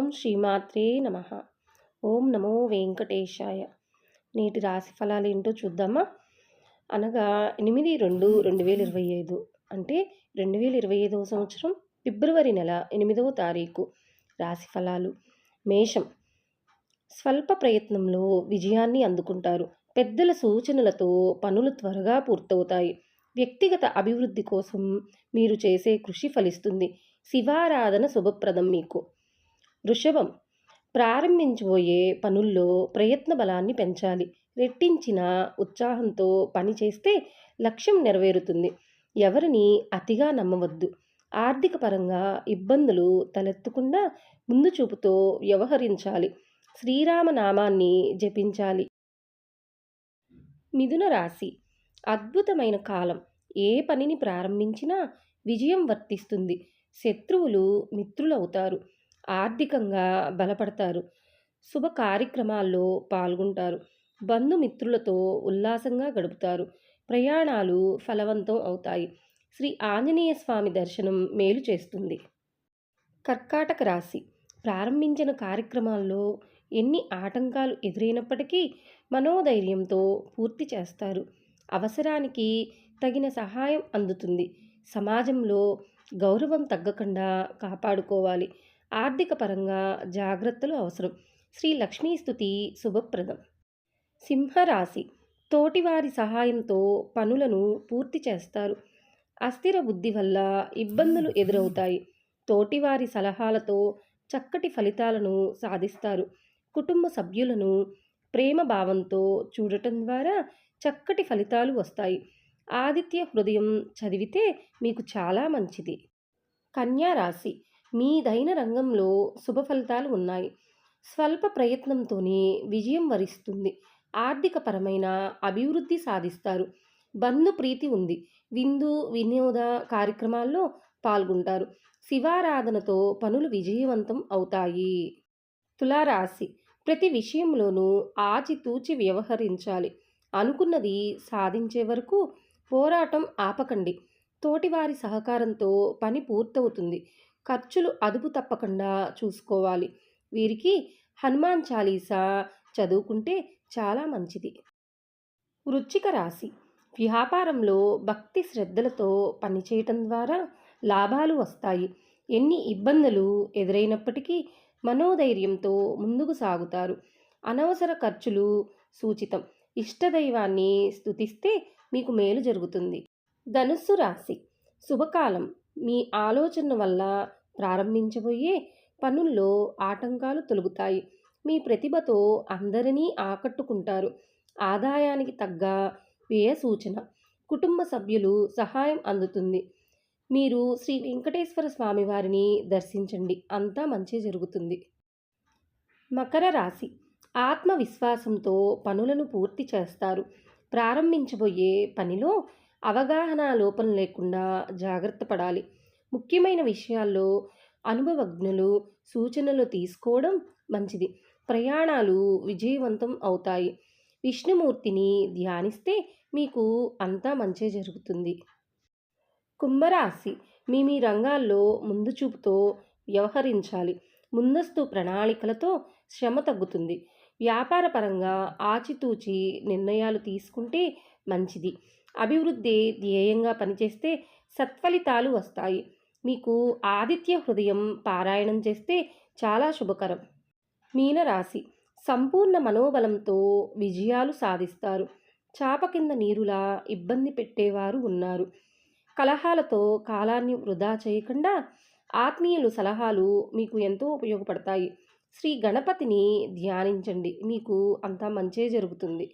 ఓం శ్రీమాత్రే నమః. ఓం నమో వెంకటేశాయ. నేటి రాశి ఫలాలు ఏంటో చూద్దామా? అనగా 8/2/2025 అంటే 2025వ సంవత్సరం ఫిబ్రవరి నెల 8వ తారీఖు. రాశి ఫలాలు. మేషం. స్వల్ప ప్రయత్నంలో విజయాన్ని అందుకుంటారు. పెద్దల సూచనలతో పనులు త్వరగా పూర్తవుతాయి. వ్యక్తిగత అభివృద్ధి కోసం మీరు చేసే కృషి ఫలిస్తుంది. శివారాధన శుభప్రదం మీకు. వృషభం. ప్రారంభించబోయే పనుల్లో ప్రయత్న బలాన్ని పెంచాలి. రెట్టించిన ఉత్సాహంతో పని చేస్తే లక్ష్యం నెరవేరుతుంది. ఎవరిని అతిగా నమ్మవద్దు. ఆర్థిక పరంగా ఇబ్బందులు తలెత్తకుండా ముందు చూపుతో వ్యవహరించాలి. శ్రీరామనామాన్ని జపించాలి. మిథున రాశి. అద్భుతమైన కాలం. ఏ పనిని ప్రారంభించినా విజయం వర్తిస్తుంది. శత్రువులు మిత్రులవుతారు. ఆర్థికంగా బలపడతారు. శుభ కార్యక్రమాల్లో పాల్గొంటారు. బంధుమిత్రులతో ఉల్లాసంగా గడుపుతారు. ప్రయాణాలు ఫలవంతం అవుతాయి. శ్రీ ఆంజనేయ స్వామి దర్శనం మేలు చేస్తుంది. కర్కాటక రాశి. ప్రారంభించిన కార్యక్రమాల్లో ఎన్ని ఆటంకాలు ఎదురైనప్పటికీ మనోధైర్యంతో పూర్తి చేస్తారు. అవసరానికి తగిన సహాయం అందుతుంది. సమాజంలో గౌరవం తగ్గకుండా కాపాడుకోవాలి. ఆర్థిక పరంగా జాగ్రత్తలు అవసరం. శ్రీ లక్ష్మీ స్తుతి శుభప్రదం. సింహరాశి. తోటివారి సహాయంతో పనులను పూర్తి చేస్తారు. అస్థిర బుద్ధి వల్ల ఇబ్బందులు ఎదురవుతాయి. తోటివారి సలహాలతో చక్కటి ఫలితాలను సాధిస్తారు. కుటుంబ సభ్యులను ప్రేమ భావంతో చూడటం ద్వారా చక్కటి ఫలితాలు వస్తాయి. ఆదిత్య హృదయం చదివితే మీకు చాలా మంచిది. కన్యా రాశి. మీదైన రంగంలో శుభ ఫలితాలు ఉన్నాయి. స్వల్ప ప్రయత్నంతోనే విజయం వరిస్తుంది. ఆర్థిక పరమైన అభివృద్ధి సాధిస్తారు. బంధు ప్రీతి ఉంది. విందు వినోద కార్యక్రమాల్లో పాల్గొంటారు. శివారాధనతో పనులు విజయవంతం అవుతాయి. తులారాశి. ప్రతి విషయంలోనూ ఆచితూచి వ్యవహరించాలి. అనుకున్నది సాధించే వరకు పోరాటం ఆపకండి. తోటివారి సహకారంతో పని పూర్తవుతుంది. ఖర్చులు అదుపు తప్పకుండా చూసుకోవాలి. వీరికి హనుమాన్ చాలీసా చదువుకుంటే చాలా మంచిది. వృశ్చిక రాశి. వ్యాపారంలో భక్తి శ్రద్ధలతో పనిచేయటం ద్వారా లాభాలు వస్తాయి. ఎన్ని ఇబ్బందులు ఎదురైనప్పటికీ మనోధైర్యంతో ముందుకు సాగుతారు. అనవసర ఖర్చులు సూచితం. ఇష్టదైవాన్ని స్తుతిస్తే మీకు మేలు జరుగుతుంది. ధనుస్సు రాశి. శుభకాలం. మీ ఆలోచన వల్ల ప్రారంభించబోయే పనుల్లో ఆటంకాలు తొలగుతాయి. మీ ప్రతిభతో అందరినీ ఆకట్టుకుంటారు. ఆదాయానికి తగ్గ వ్యయ సూచన. కుటుంబ సభ్యులు సహాయం అందుతుంది. మీరు శ్రీ వెంకటేశ్వర స్వామి వారిని దర్శించండి. అంతా మంచి జరుగుతుంది. మకర రాశి. ఆత్మవిశ్వాసంతో పనులను పూర్తి చేస్తారు. ప్రారంభించబోయే పనిలో అవగాహన లోపం లేకుండా జాగ్రత్త పడాలి. ముఖ్యమైన విషయాల్లో అనుభవజ్ఞులు సూచనలు తీసుకోవడం మంచిది. ప్రయాణాలు విజయవంతం అవుతాయి. విష్ణుమూర్తిని ధ్యానిస్తే మీకు అంతా మంచి జరుగుతుంది. కుంభరాశి. మీ రంగాల్లో ముందు చూపుతో వ్యవహరించాలి. ముందస్తు ప్రణాళికలతో శ్రమ తగ్గుతుంది. వ్యాపార పరంగా ఆచితూచి నిర్ణయాలు తీసుకుంటే మంచిది. అభివృద్ధి ధ్యేయంగా పనిచేస్తే సత్ఫలితాలు వస్తాయి. మీకు ఆదిత్య హృదయం పారాయణం చేస్తే చాలా శుభకరం. మీనరాశి. సంపూర్ణ మనోబలంతో విజయాలు సాధిస్తారు. చాప కింద నీరులా ఇబ్బంది పెట్టేవారు ఉన్నారు. కలహాలతో కాలాన్ని వృధా చేయకుండా ఆత్మీయులు సలహాలు మీకు ఎంతో ఉపయోగపడతాయి. శ్రీ గణపతిని ధ్యానించండి. మీకు అంతా మంచే జరుగుతుంది.